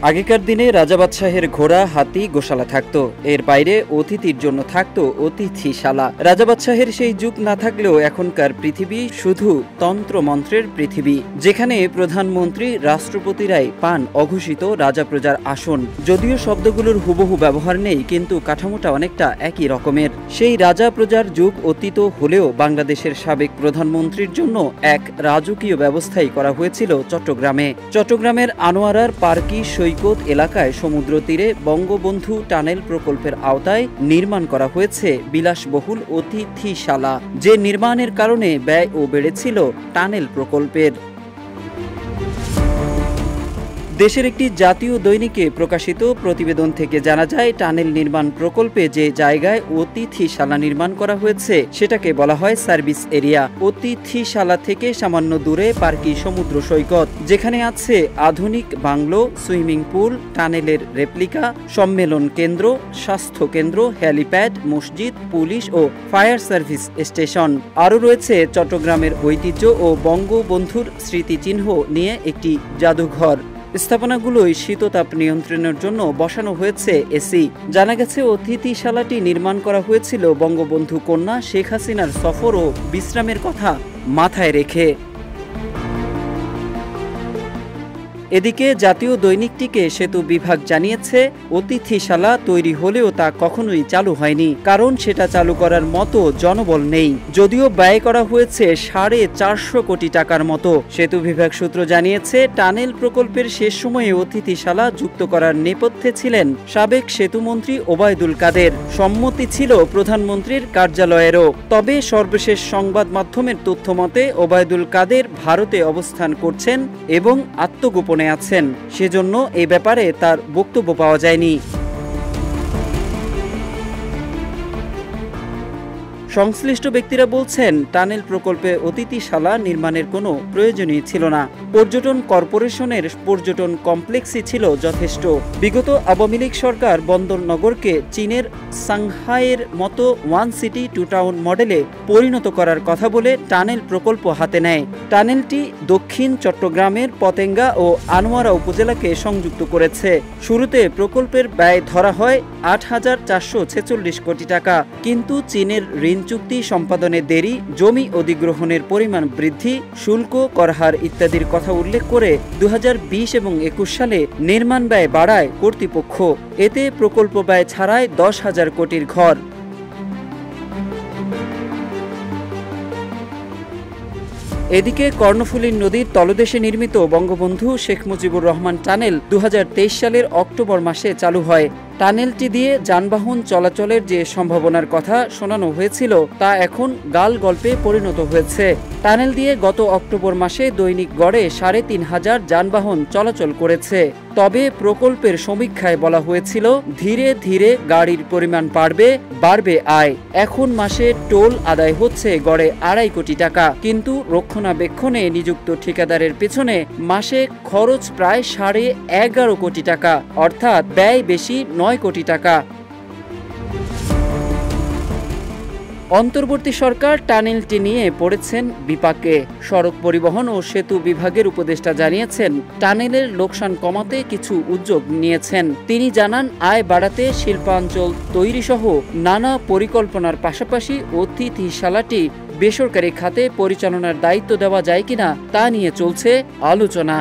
আগেকার দিনে রাজা বাদশাহের ঘোড়া, হাতি, গোশালা থাকতো। এর বাইরে অতিথির জন্য থাকতো অতিথিশালা। রাজা বাদশাহের সেই যুগ না থাকলেও এখনকার পৃথিবী শুধু তন্ত্রমন্ত্রের পৃথিবী, যেখানে প্রধানমন্ত্রী, রাষ্ট্রপতিরাই পান অঘোষিত রাজা প্রজার আসন। যদিও শব্দগুলোর হুবহু ব্যবহার নেই, কিন্তু কাঠামোটা অনেকটা একই রকমের। সেই রাজা প্রজার যুগ অতীত হলেও বাংলাদেশের সাবেক প্রধানমন্ত্রীর জন্য এক রাজকীয় ব্যবস্থাই করা হয়েছিল চট্টগ্রামে। চট্টগ্রামের আনোয়ারার পার্কি সৈকত এলাকায় সমুদ্র তীরে বঙ্গবন্ধু টানেল প্রকল্পের আওতায় নির্মাণ করা হয়েছে বিলাসবহুল অতিথিশালা, যে নির্মাণের কারণে ব্যয়ও বেড়েছিল টানেল প্রকল্পের। দেশের একটি জাতীয় দৈনিকে প্রকাশিত প্রতিবেদন থেকে জানা যায়, টানেল নির্মাণ প্রকল্পে যে জায়গায় অতিথিশালা নির্মাণ করা হয়েছে সেটাকে বলা হয় সার্ভিস এরিয়া। অতিথিশালা থেকে সামান্য দূরে পার্কি সমুদ্র সৈকত, যেখানে আছে আধুনিক বাংলো, সুইমিং পুল, টানেলের রেপ্লিকা, সম্মেলন কেন্দ্র, স্বাস্থ্য কেন্দ্র, হেলিপ্যাড, মসজিদ, পুলিশ ও ফায়ার সার্ভিস স্টেশন। আরও রয়েছে চট্টগ্রামের ঐতিহ্য ও বঙ্গবন্ধুর স্মৃতিচিহ্ন নিয়ে একটি জাদুঘর। স্থাপনাগুলোই শীততাপ নিয়ন্ত্রণের জন্য বসানো হয়েছে এসি। জানা গেছে অতিথিশালাটি নির্মাণ করা হয়েছিল বঙ্গবন্ধু কন্যা শেখ হাসিনার সফর ও বিশ্রামের কথা মাথায় রেখে। এদিকে জাতীয় দৈনিকটিকে সেতু বিভাগ জানিয়েছে, অতিথিশালা তৈরি হলেও তা কখনোই চালু হয়নি, কারণ সেটা চালু করার মতো জনবল নেই। যদিও ব্যয় করা হয়েছে 450 কোটি টাকার মতো। সেতু বিভাগ সূত্র জানিয়েছে, টানেল প্রকল্পের শেষ সময়ে অতিথিশালা যুক্ত করার নেপথ্যে ছিলেন সাবেক সেতুমন্ত্রী ওবায়দুল কাদের। সম্মতি ছিল প্রধানমন্ত্রীর কার্যালয়েরও। তবে সর্বশেষ সংবাদ মাধ্যমের তথ্য মতে ওবায়দুল কাদের ভারতে অবস্থান করছেন এবং আত্মগোপনে আছেন, সেজন্য এ ব্যাপারে তার বক্তব্য পাওয়া যায়নি। সংশ্লিষ্ট ব্যক্তিরা বলছেন, টানেল প্রকল্পে অতিথিশালা নির্মাণের কোনো প্রয়োজনই ছিল না। পর্যটন কর্পোরেশনের পর্যটন কমপ্লেক্সই ছিল যথেষ্ট। বিগত আওয়ামী লীগ সরকার বন্দরনগরকে চীনের সাংহাইয়ের মতো ওয়ান সিটি টু টাউন মডেলে পরিণত করার কথা বলে টানেল প্রকল্প হাতে নেয়। টানেলটি দক্ষিণ চট্টগ্রামের পতেঙ্গা ও আনোয়ারা উপজেলাকে সংযুক্ত করেছে। শুরুতে প্রকল্পের ব্যয় ধরা হয় 8,446 কোটি টাকা, কিন্তু চীনের ঋণ চুক্তি সম্পাদনে দেরি, জমি অধিগ্রহণের পরিমাণ বৃদ্ধি, শুল্ক, করহার ইত্যাদির কথা উল্লেখ করে 2020 এবং 21 সালে নির্মাণ ব্যয় বাড়ায় কর্তৃপক্ষ। এতে প্রকল্প ব্যয় ছাড়ায় 10,000 কোটির ঘর। এদিকে কর্ণফুলী নদীর তলদেশে নির্মিত বঙ্গবন্ধু শেখ মুজিবুর রহমান টানেল 2023 সালের অক্টোবর মাসে চালু হয়। টানেলটি দিয়ে যানবাহন চলাচলের যে সম্ভাবনার কথা শোনানো হয়েছিল তা এখন গাল গল্পে পরিণত হয়েছে। টানেল দিয়ে গত অক্টোবর মাসে দৈনিক গড়ে 3,500 যানবাহন চলাচল করেছে। তবে প্রকল্পের সমীক্ষায় বলা হয়েছিল, ধীরে ধীরে গাড়ির পরিমাণ বাড়বে আয়। এখন মাসে টোল আদায় হচ্ছে গড়ে 2.5 কোটি টাকা, কিন্তু রক্ষণাবেক্ষণে নিযুক্ত ঠিকাদারের পেছনে মাসে খরচ প্রায় 11.5 কোটি টাকা, অর্থাৎ ব্যয় বেশি 9 কোটি টাকা। অন্তর্বর্তী সরকার টানেলটি নিয়ে পড়েছেন বিপাকে। সড়ক পরিবহন ও সেতু বিভাগের উপদেষ্টা জানিয়েছেন, টানেলের লোকসান কমাতে কিছু উদ্যোগ নিয়েছেন। তিনি জানান, আয় বাড়াতে শিল্পাঞ্চল তৈরি সহ নানা পরিকল্পনার পাশাপাশি অতিথিশালাটি বেসরকারি খাতে পরিচালনার দায়িত্ব দেওয়া যায় কিনা তা নিয়ে চলছে আলোচনা।